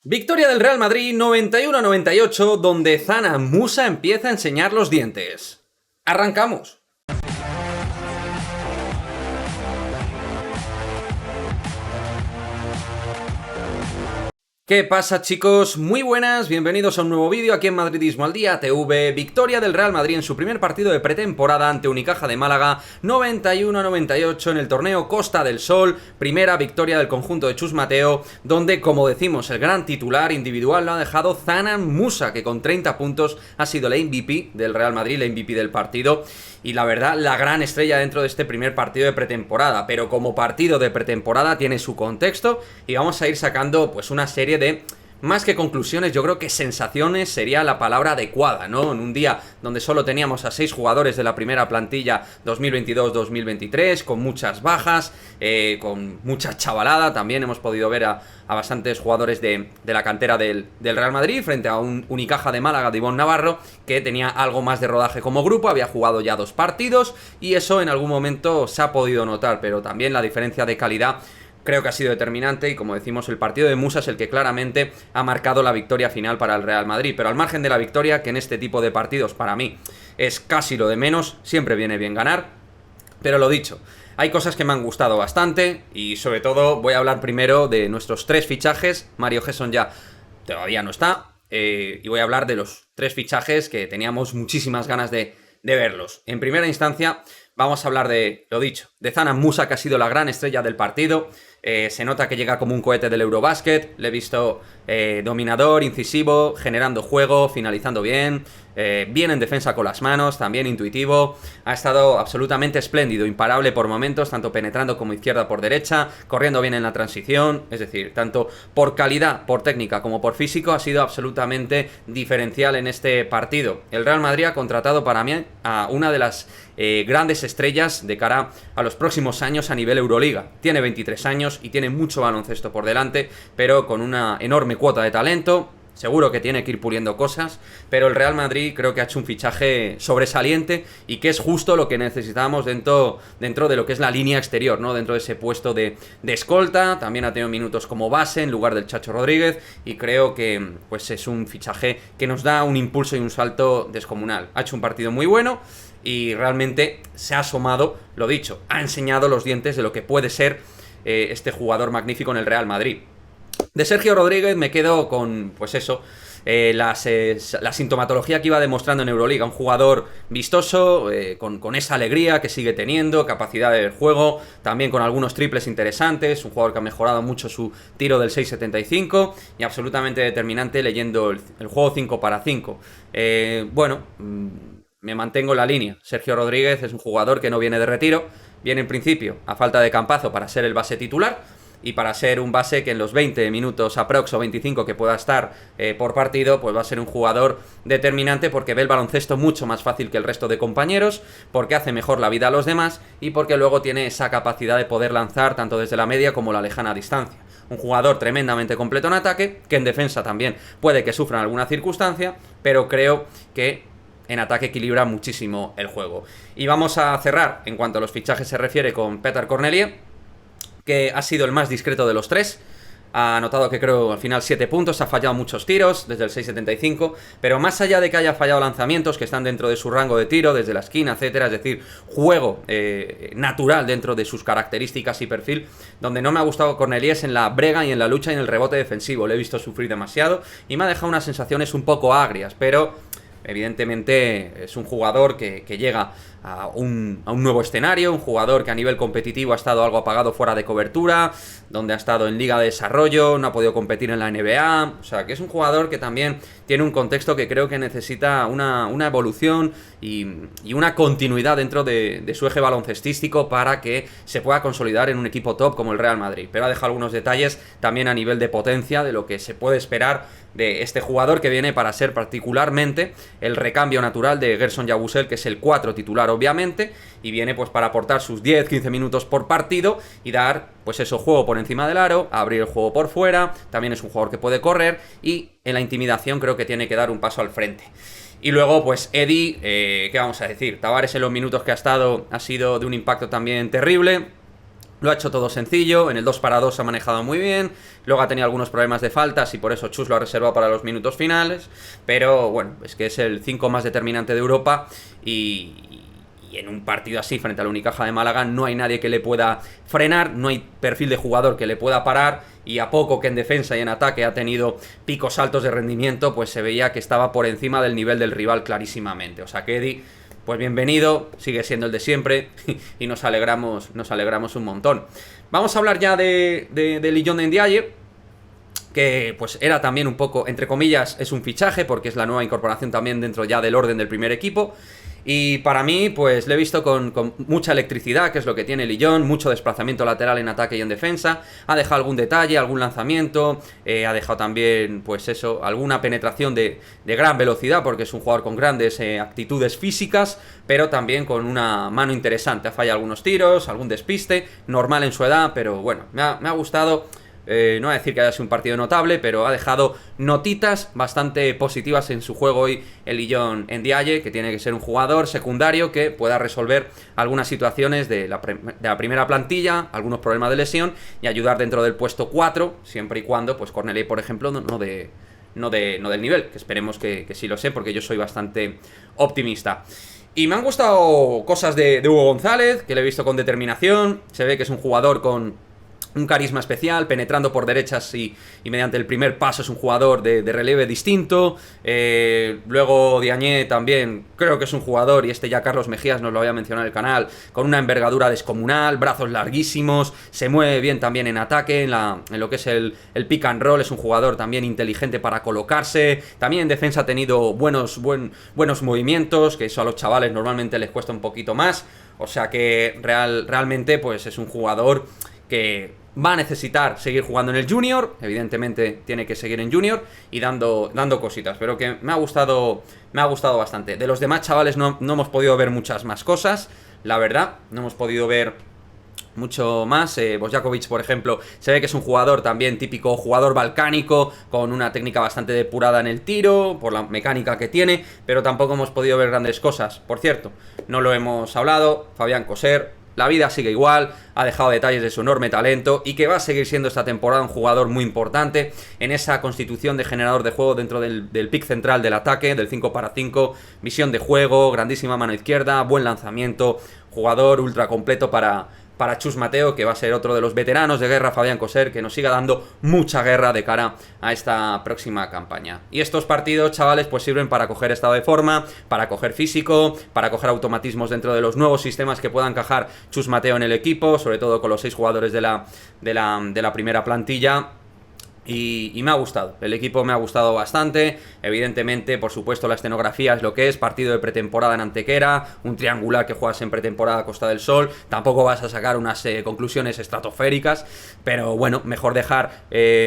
Victoria del Real Madrid 91-98, donde Zana Musa empieza a enseñar los dientes. ¡Arrancamos! ¿Qué pasa, chicos? Muy buenas, bienvenidos a un nuevo vídeo aquí en Madridismo al Día TV. Victoria del Real Madrid en su primer partido de pretemporada ante Unicaja de Málaga, 91-98 en el torneo Costa del Sol. Primera victoria del conjunto de Chus Mateo, donde, como decimos, el gran titular individual lo ha dejado Zana Musa, que con 30 puntos ha sido la MVP del Real Madrid, la MVP del partido. Y la verdad, la gran estrella dentro de este primer partido de pretemporada. Pero como partido de pretemporada tiene su contexto y vamos a ir sacando pues una serie de, más que conclusiones, yo creo que sensaciones sería la palabra adecuada, ¿no? En un día donde solo teníamos a 6 jugadores de la primera plantilla 2022-2023, con muchas bajas, con mucha chavalada. También hemos podido ver a bastantes jugadores de la cantera del Real Madrid frente a un Unicaja de Málaga de Ivonne Navarro, que tenía algo más de rodaje como grupo, había jugado ya 2 partidos y eso en algún momento se ha podido notar, pero también la diferencia de calidad creo que ha sido determinante y, como decimos, el partido de Musa es el que claramente ha marcado la victoria final para el Real Madrid. Pero al margen de la victoria, que en este tipo de partidos para mí es casi lo de menos, siempre viene bien ganar. Pero lo dicho, hay cosas que me han gustado bastante y sobre todo voy a hablar primero de nuestros 3 fichajes. Mario Gesson ya todavía no está y voy a hablar de los 3 fichajes que teníamos muchísimas ganas de verlos. En primera instancia vamos a hablar de, lo dicho, de Zana Musa, que ha sido la gran estrella del partido. Se nota que llega como un cohete del Eurobasket. Le he visto dominador, incisivo, generando juego, finalizando bien, bien en defensa con las manos, también intuitivo. Ha estado absolutamente espléndido, imparable por momentos, tanto penetrando como izquierda por derecha, corriendo bien en la transición. Es decir, tanto por calidad, por técnica como por físico, ha sido absolutamente diferencial en este partido. El Real Madrid ha contratado para mí a una de las grandes estrellas de cara a los próximos años a nivel Euroliga. Tiene 23 años y tiene mucho baloncesto por delante, pero con una enorme cuota de talento. Seguro que tiene que ir puliendo cosas, pero el Real Madrid creo que ha hecho un fichaje sobresaliente y que es justo lo que necesitábamos dentro de lo que es la línea exterior, ¿no? Dentro de ese puesto de escolta. También ha tenido minutos como base en lugar del Chacho Rodríguez y creo que pues es un fichaje que nos da un impulso y un salto descomunal. Ha hecho un partido muy bueno y realmente se ha asomado, lo dicho, ha enseñado los dientes de lo que puede ser este jugador magnífico en el Real Madrid. De Sergio Rodríguez me quedo con, pues eso, la sintomatología que iba demostrando en Euroliga. Un jugador vistoso, con esa alegría que sigue teniendo, capacidad de juego, también con algunos triples interesantes. Un jugador que ha mejorado mucho su tiro del 6.75 y absolutamente determinante leyendo el juego 5 para 5. Me mantengo en la línea. Sergio Rodríguez es un jugador que no viene de retiro, viene en principio a falta de Campazo para ser el base titular y para ser un base que en los 20 minutos aprox o 25 que pueda estar por partido, pues va a ser un jugador determinante porque ve el baloncesto mucho más fácil que el resto de compañeros, porque hace mejor la vida a los demás y porque luego tiene esa capacidad de poder lanzar tanto desde la media como la lejana distancia. Un jugador tremendamente completo en ataque, que en defensa también puede que sufra en alguna circunstancia, pero creo que en ataque equilibra muchísimo el juego. Y vamos a cerrar, en cuanto a los fichajes se refiere, con Petar Cornelie, que ha sido el más discreto de los 3. Ha anotado, que creo, al final 7 puntos, ha fallado muchos tiros desde el 6.75, pero más allá de que haya fallado lanzamientos que están dentro de su rango de tiro, desde la esquina, etcétera, es decir, juego natural dentro de sus características y perfil, donde no me ha gustado Cornelie es en la brega y en la lucha y en el rebote defensivo. Le he visto sufrir demasiado y me ha dejado unas sensaciones un poco agrias, pero evidentemente es un jugador que llega a un nuevo escenario, un jugador que a nivel competitivo ha estado algo apagado fuera de cobertura, donde ha estado en Liga de Desarrollo, no ha podido competir en la NBA, o sea que es un jugador que también tiene un contexto que creo que necesita una evolución y una continuidad dentro de su eje baloncestístico para que se pueda consolidar en un equipo top como el Real Madrid. Pero ha dejado algunos detalles también a nivel de potencia de lo que se puede esperar de este jugador, que viene para ser particularmente el recambio natural de Gerson Yabusel, que es el 4 titular obviamente, y viene pues para aportar sus 10-15 minutos por partido y dar pues eso, juego por encima del aro, abrir el juego por fuera. También es un jugador que puede correr y en la intimidación creo que tiene que dar un paso al frente. Y luego, pues Eddie, ¿qué vamos a decir? Tavares en los minutos que ha estado ha sido de un impacto también terrible. Lo ha hecho todo sencillo, en el 2-2 ha manejado muy bien, luego ha tenido algunos problemas de faltas y por eso Chus lo ha reservado para los minutos finales, pero bueno, es que es el 5 más determinante de Europa y en un partido así frente a la Unicaja de Málaga no hay nadie que le pueda frenar, no hay perfil de jugador que le pueda parar y a poco que en defensa y en ataque ha tenido picos altos de rendimiento, pues se veía que estaba por encima del nivel del rival clarísimamente. O sea que Eddie, pues bienvenido, sigue siendo el de siempre y nos alegramos un montón. Vamos a hablar ya de Lyon Ndiaye, que pues era también un poco, entre comillas, es un fichaje porque es la nueva incorporación también dentro ya del orden del primer equipo. Y para mí, pues le he visto con mucha electricidad, que es lo que tiene Lyon, mucho desplazamiento lateral en ataque y en defensa, ha dejado algún detalle, algún lanzamiento, ha dejado también, pues eso, alguna penetración de gran velocidad, porque es un jugador con grandes actitudes físicas, pero también con una mano interesante, ha fallado algunos tiros, algún despiste, normal en su edad, pero bueno, me ha gustado. No voy a decir que haya sido un partido notable, pero ha dejado notitas bastante positivas en su juego hoy el Lyon Ndiaye, que tiene que ser un jugador secundario que pueda resolver algunas situaciones de la primera plantilla, algunos problemas de lesión y ayudar dentro del puesto 4, siempre y cuando, pues Cornellà, por ejemplo, no del nivel, que esperemos que sí lo sé, porque yo soy bastante optimista. Y me han gustado cosas de Hugo González, que le he visto con determinación, se ve que es un jugador con un carisma especial, penetrando por derechas y mediante el primer paso es un jugador de relieve distinto. Luego Diagne también creo que es un jugador, y este ya Carlos Mejías nos lo había mencionado en el canal, con una envergadura descomunal, brazos larguísimos, se mueve bien también en ataque, en lo que es el pick and roll, es un jugador también inteligente para colocarse, también en defensa ha tenido buenos movimientos, que eso a los chavales normalmente les cuesta un poquito más, o sea que realmente pues es un jugador que va a necesitar seguir jugando en el Junior, evidentemente tiene que seguir en Junior y dando cositas, pero que me ha gustado bastante. De los demás chavales no hemos podido ver muchas más cosas, la verdad, no hemos podido ver mucho más. Bojakovic, por ejemplo, se ve que es un jugador también típico jugador balcánico, con una técnica bastante depurada en el tiro, por la mecánica que tiene, pero tampoco hemos podido ver grandes cosas. Por cierto, no lo hemos hablado, Fabián Coser, la vida sigue igual, ha dejado detalles de su enorme talento y que va a seguir siendo esta temporada un jugador muy importante en esa constitución de generador de juego dentro del pick central del ataque, del 5-5, visión de juego, grandísima mano izquierda, buen lanzamiento, jugador ultra completo para Chus Mateo, que va a ser otro de los veteranos de guerra, Fabián Coser, que nos siga dando mucha guerra de cara a esta próxima campaña. Y estos partidos, chavales, pues sirven para coger estado de forma, para coger físico, para coger automatismos dentro de los nuevos sistemas que pueda encajar Chus Mateo en el equipo, sobre todo con los 6 jugadores de la primera plantilla. Y me ha gustado, el equipo me ha gustado bastante. Evidentemente, por supuesto, la escenografía es lo que es, partido de pretemporada en Antequera, un triangular que juegas en pretemporada a Costa del Sol, tampoco vas a sacar unas conclusiones estratosféricas, pero bueno, mejor dejar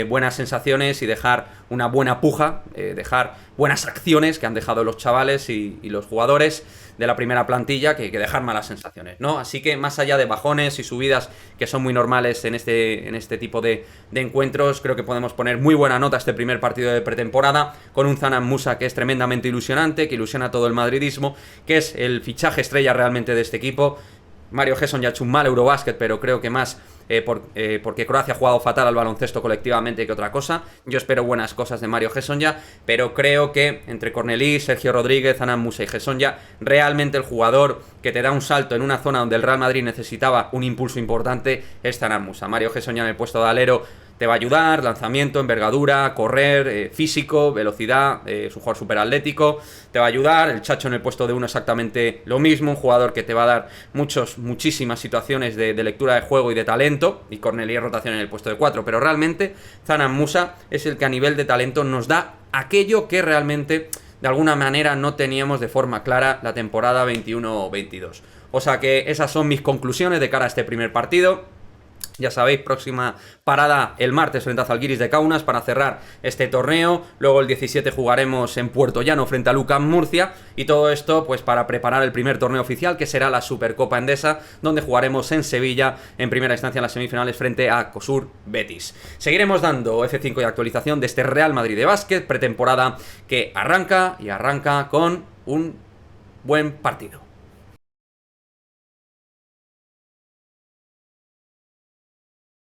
buenas sensaciones y dejar una buena puja, dejar buenas acciones que han dejado los chavales y los jugadores de la primera plantilla que dejar malas sensaciones, ¿no? Así que más allá de bajones y subidas que son muy normales en este tipo de encuentros, creo que podemos poner muy buena nota a este primer partido de pretemporada con un Zanan Musa que es tremendamente ilusionante, que ilusiona a todo el madridismo, que es el fichaje estrella realmente de este equipo. Mario Gesson ya ha hecho un mal Eurobasket, pero creo que más porque Croacia ha jugado fatal al baloncesto colectivamente que otra cosa. Yo espero buenas cosas de Mario Gesson ya, pero creo que entre Cornellà, Sergio Rodríguez, Zanan Musa y Gesson ya, realmente el jugador que te da un salto en una zona donde el Real Madrid necesitaba un impulso importante es Zanan Musa. Mario Gesson ya en el puesto de alero te va a ayudar, lanzamiento, envergadura, correr, físico, velocidad, es un jugador súper atlético, te va a ayudar. El Chacho en el puesto de 1 exactamente lo mismo, un jugador que te va a dar muchísimas situaciones de lectura de juego y de talento, y Cornellà rotación en el puesto de 4, pero realmente Zanan Musa es el que a nivel de talento nos da aquello que realmente de alguna manera no teníamos de forma clara la temporada 21-22. O sea que esas son mis conclusiones de cara a este primer partido. Ya sabéis, próxima parada el martes frente a Zalgiris de Kaunas para cerrar este torneo. Luego el 17 jugaremos en Puerto Llano frente a UCAM Murcia. Y todo esto pues para preparar el primer torneo oficial, que será la Supercopa Endesa, donde jugaremos en Sevilla en primera instancia en las semifinales frente a COSUR Betis. Seguiremos dando F5 y actualización de este Real Madrid de básquet, pretemporada que arranca con un buen partido.